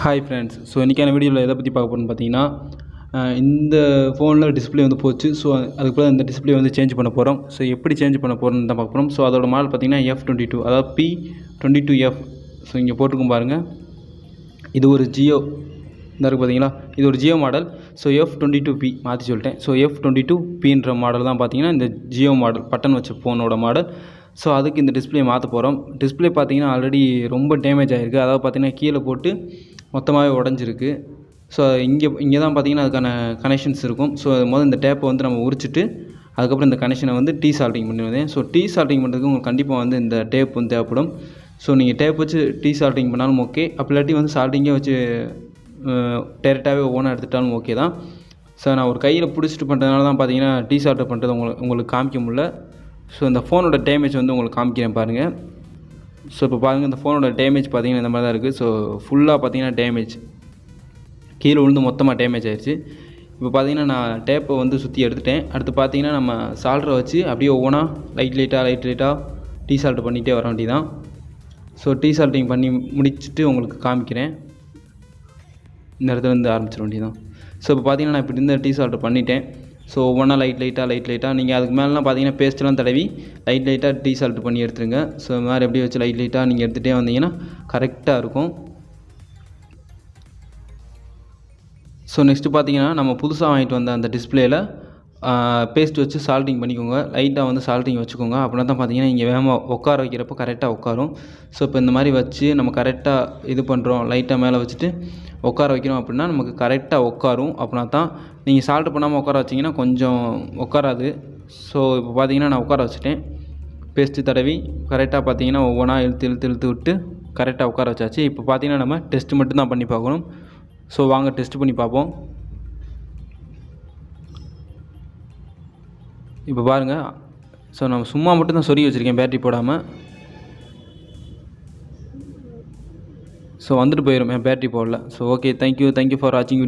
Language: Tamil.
Hi friends. ஸோ இன்றைக்கான வீடியோவில் எதை பற்றி பார்க்க போகிறோம்னு பார்த்தீங்கன்னா, இந்த ஃபோனில் டிஸ்பிளே வந்து போச்சு. ஸோ அதுக்கு பதிலா இந்த டிஸ்பிளே வந்து சேஞ்ச் பண்ண போகிறோம். ஸோ எப்படி சேஞ்ச் பண்ண போகிறோம்னு தான் பார்க்க போகிறோம். ஸோ அதோட மாடல் பார்த்தீங்கன்னா F22, அதாவது P22F. ஸோ இங்கே போட்டுக்கும் பாருங்கள். இது ஒரு ஜியோ இந்த இருக்குது பார்த்தீங்களா, இது ஒரு ஜியோ மாடல். ஸோ F22B மாற்றி சொல்லிட்டேன். ஸோ F22Pன்ற மாடல் தான் பார்த்தீங்கன்னா இந்த ஜியோ மாடல், பட்டன் வச்ச ஃபோனோட மாடல். ஸோ அதுக்கு இந்த டிஸ்பிளே மாற்ற போகிறோம். டிஸ்பிளே பார்த்தீங்கன்னா ஆல்ரெடி ரொம்ப டேமேஜ் ஆகிருக்கு. அதாவது பார்த்தீங்கன்னா கீழே போட்டு மொத்தமாகவே உடஞ்சிருக்கு. ஸோ இங்கே தான் பார்த்தீங்கன்னா அதுக்கான கனெக்ஷன்ஸ் இருக்கும். ஸோ முதல்ல இந்த டேப்பை வந்து நம்ம உரிச்சிட்டு அதுக்கப்புறம் இந்த கனெக்ஷனை வந்து சால்ட்டிங் பண்ணுவேன். ஸோ சால்ட்டிங் பண்ணுறதுக்கு உங்களுக்கு கண்டிப்பாக வந்து இந்த டேப் வந்து தேவைப்படும். ஸோ நீங்கள் டேப் வச்சு சால்ட்டிங் பண்ணாலும் ஓகே, அப்படி இல்லாட்டி வந்து சால்ட்டிங்கே வச்சு டேரெக்டாகவே ஓனாக எடுத்துட்டாலும் ஓகே தான். ஸோ நான் ஒரு கையில் பிடிச்சிட்டு பண்ணுறதுனால தான் பார்த்தீங்கன்னா சால்ட் பண்ணுறது உங்களுக்கு காமிக்க முடியல. ஸோ இந்த ஃபோனோட டேமேஜ் வந்து உங்களுக்கு காமிக்கிறேன் பாருங்கள். ஸோ இப்போ பாருங்கள், இந்த ஃபோனோட டேமேஜ் பார்த்தீங்கன்னா இந்த மாதிரி தான் இருக்குது. ஸோ ஃபுல்லாக பார்த்தீங்கன்னா டேமேஜ், கீழே விழுந்து மொத்தமாக டேமேஜ் ஆயிடுச்சு. இப்போ பார்த்தீங்கன்னா நான் டேப்பை வந்து சுற்றி எடுத்துட்டேன். அடுத்து பார்த்தீங்கன்னா நம்ம சால்டரை வச்சு அப்படியே ஒவ்வொன்றா லைட்டாக சால்ட் பண்ணிகிட்டே வர வேண்டியதான். ஸோ சால்ட்டிங் பண்ணி முடிச்சுட்டு உங்களுக்கு காமிக்கிறேன். இந்த இடத்துல இருந்து ஆரம்பிச்சிட வேண்டியதான். ஸோ இப்போ பார்த்தீங்கன்னா நான் இப்படி இந்த சால்ட் பண்ணிட்டேன். ஸோ ஒவ்வொன்றா லைட்டாக நீங்கள் அதுக்கு மேலாம் பார்த்தீங்கன்னா பேஸ்ட்டெல்லாம் தடவி லைட்டாக சால்ட் பண்ணி எடுத்துருங்க. ஸோ இது மாதிரி அப்படியே வச்சு லைட்டாக நீங்கள் எடுத்துகிட்டே வந்தீங்கன்னா கரெக்டாக இருக்கும். ஸோ நெக்ஸ்ட்டு பார்த்தீங்கன்னா நம்ம புதுசாக வாங்கிட்டு வந்த அந்த டிஸ்பிளேயில் பேஸ்ட் வச்சு சால்ட்டிங் பண்ணிக்கோங்க. லைட்டாக வந்து சால்ட்டிங் வச்சுக்கோங்க. அப்படின்னா தான் பார்த்தீங்கன்னா இங்கே வேகமாக உட்கார வைக்கிறப்போ கரெக்டாக உட்காரும். ஸோ இப்போ இந்த மாதிரி வச்சு நம்ம கரெக்டாக இது பண்ணுறோம், லைட்டாக மேலே வச்சுட்டு உட்கார வைக்கிறோம் அப்படின்னா நமக்கு கரெக்டாக உட்காரும். அப்படின்னா தான் நீங்கள் சால்ட் பண்ணாமல் உட்கார வச்சிங்கன்னா கொஞ்சம் உட்காராது. ஸோ இப்போ பார்த்தீங்கன்னா நான் உட்கார வச்சுட்டேன். பேஸ்ட்டு தடவி கரெக்டாக பார்த்தீங்கன்னா ஒவ்வொன்றா இழுத்து விட்டு கரெக்டாக உட்கார வச்சாச்சு. இப்போ பார்த்தீங்கன்னா நம்ம டெஸ்ட்டு மட்டும்தான் பண்ணி பார்க்கணும். ஸோ வாங்க டெஸ்ட் பண்ணி பார்ப்போம். இப்போ பாருங்கள், ஸோ நம்ம சும்மா மட்டும்தான் சொருகி வச்சுருக்கேன் பேட்டரி போடாமல். ஸோ வந்துட்டு போயிடும், பேட்டரி போடல. ஸோ ஓகே, தேங்க்யூ ஃபார் வாட்சிங்.